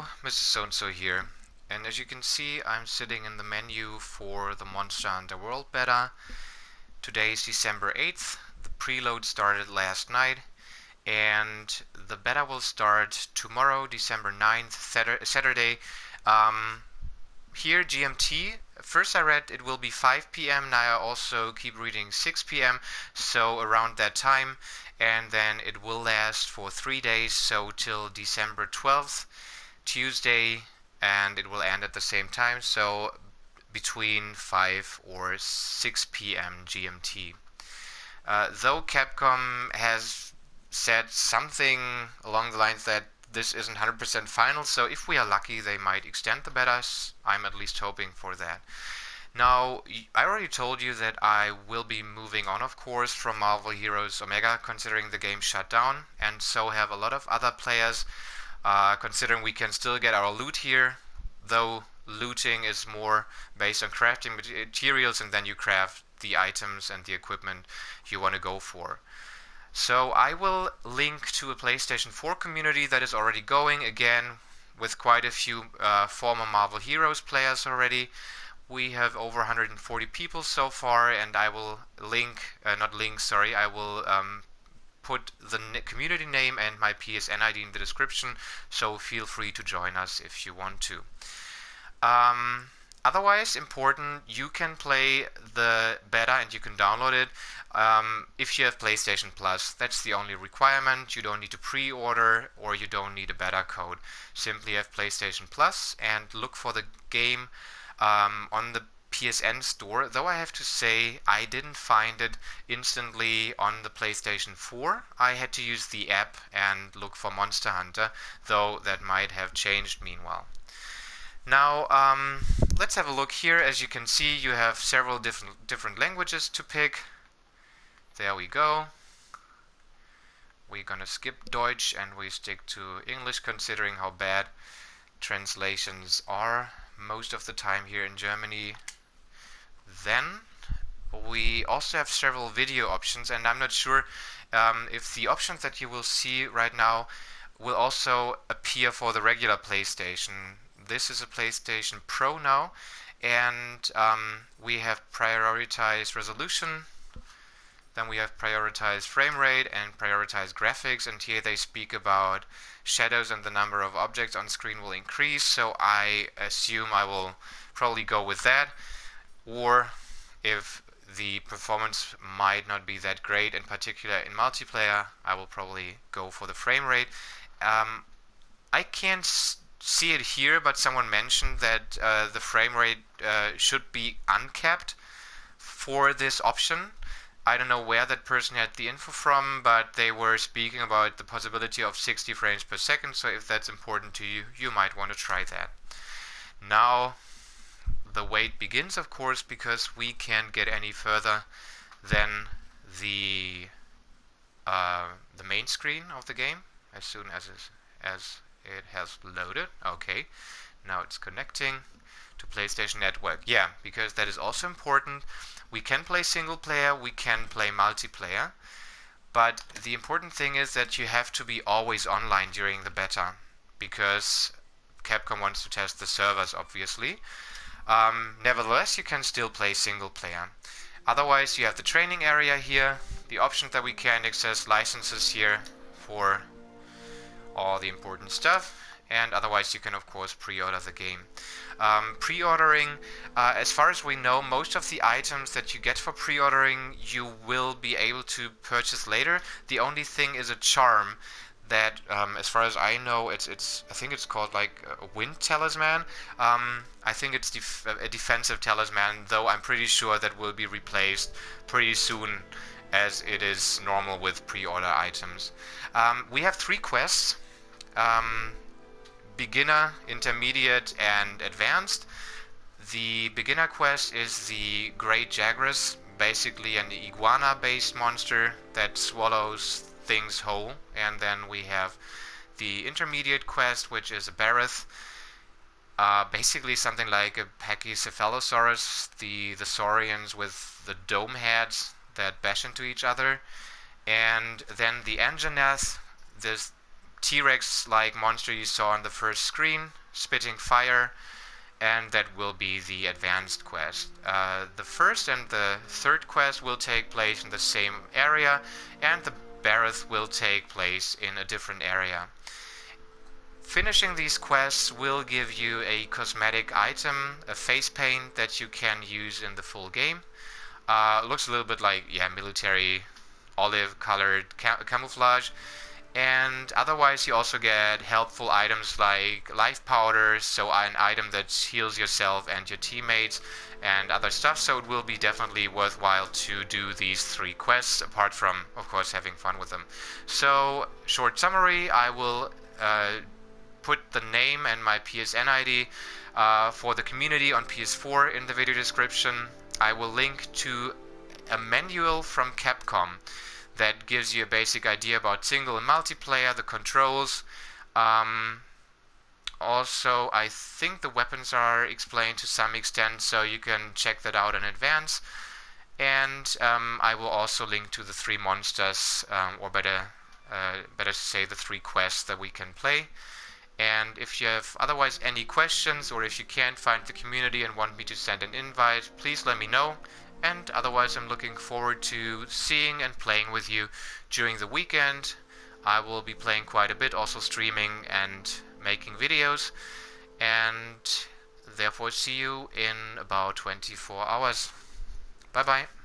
Hello, Mr. So-and-so here, and as you can see, I'm sitting in the menu for the Monster Hunter World Beta. Today is December 8th, the preload started last night, and the beta will start tomorrow, December 9th, Saturday. Here, GMT. First I read it will be 5 p.m. Now I also keep reading 6 p.m. So around that time, and then it will last for 3 days, so till December 12th, Tuesday, and it will end at the same time, so between 5 or 6 p.m. GMT. Though Capcom has said something along the lines that this isn't 100% final, so if we are lucky they might extend the betas. I'm at least hoping for that. Now, I already told you that I will be moving on, of course, from Marvel Heroes Omega, considering the game shut down, and so have a lot of other players, considering we can still get our loot here, though looting is more based on crafting materials, and then you craft the items and the equipment you want to go for. So I will link to a PlayStation 4 community that is already going, again, with quite a few former Marvel Heroes players already. We have over 140 people so far, and I will I will put the community name and my PSN ID in the description, so feel free to join us if you want to. Otherwise, important, you can play the beta and you can download it if you have PlayStation Plus. That's the only requirement. You don't need to pre-order or you don't need a beta code. Simply have PlayStation Plus and look for the game on the PSN store, though I have to say I didn't find it instantly on the PlayStation 4. I had to use the app and look for Monster Hunter, though that might have changed meanwhile. Now, let's have a look here. As you can see, you have several different languages to pick. There we go. We're gonna skip Deutsch and we stick to English, considering how bad translations are most of the time here in Germany. Then we also have several video options, and I'm not sure if the options that you will see right now will also appear for the regular PlayStation. This is a PlayStation Pro now, and we have prioritized resolution, then we have prioritized frame rate and prioritized graphics, and here they speak about shadows and the number of objects on screen will increase, so I assume I will probably go with that. Or if the performance might not be that great, in particular in multiplayer, I will probably go for the frame rate. I can't see it here, but someone mentioned that the frame rate should be uncapped for this option. I don't know where that person had the info from, but they were speaking about the possibility of 60 frames per second, so if that's important to you, you might want to try that. Now, the wait begins, of course, because we can't get any further than the main screen of the game as soon as it has loaded. Okay, now it's connecting to PlayStation Network. Yeah, because that is also important. We can play single player, we can play multiplayer, but the important thing is that you have to be always online during the beta, because Capcom wants to test the servers, obviously. Nevertheless, you can still play single player. Otherwise, you have the training area here, the options that we can access, licenses here for all the important stuff, and otherwise you can of course pre-order the game. Pre-ordering, as far as we know, most of the items that you get for pre-ordering you will be able to purchase later. The only thing is a charm that, as far as I know, I think it's called like a wind talisman. I think it's a defensive talisman, though I'm pretty sure that will be replaced pretty soon, as it is normal with pre-order items. We have 3 quests. Beginner, intermediate, and advanced. The beginner quest is the Great Jagras, basically an iguana-based monster that swallows things whole. And then we have the intermediate quest, which is a Barith, basically something like a Pachycephalosaurus, the saurians with the dome heads that bash into each other. And then the Anjanath, this T-Rex-like monster you saw on the first screen, spitting fire, and that will be the advanced quest. The first and the third quest will take place in the same area, and the Barroth will take place in a different area. Finishing these quests will give you a cosmetic item, a face paint that you can use in the full game. Looks a little bit like, yeah, military olive colored camouflage. And otherwise you also get helpful items like life powder, so an item that heals yourself and your teammates and other stuff. So it will be definitely worthwhile to do these 3 quests, apart from, of course, having fun with them. So, short summary, I will put the name and my PSN ID for the community on PS4 in the video description. I will link to a manual from Capcom that gives you a basic idea about single and multiplayer, the controls. Also, I think the weapons are explained to some extent, so you can check that out in advance. And I will also link to the 3 monsters, or better to say the 3 quests that we can play. And if you have otherwise any questions, or if you can't find the community and want me to send an invite, please let me know. And otherwise, I'm looking forward to seeing and playing with you during the weekend. I will be playing quite a bit, also streaming and making videos. And therefore, see you in about 24 hours. Bye bye.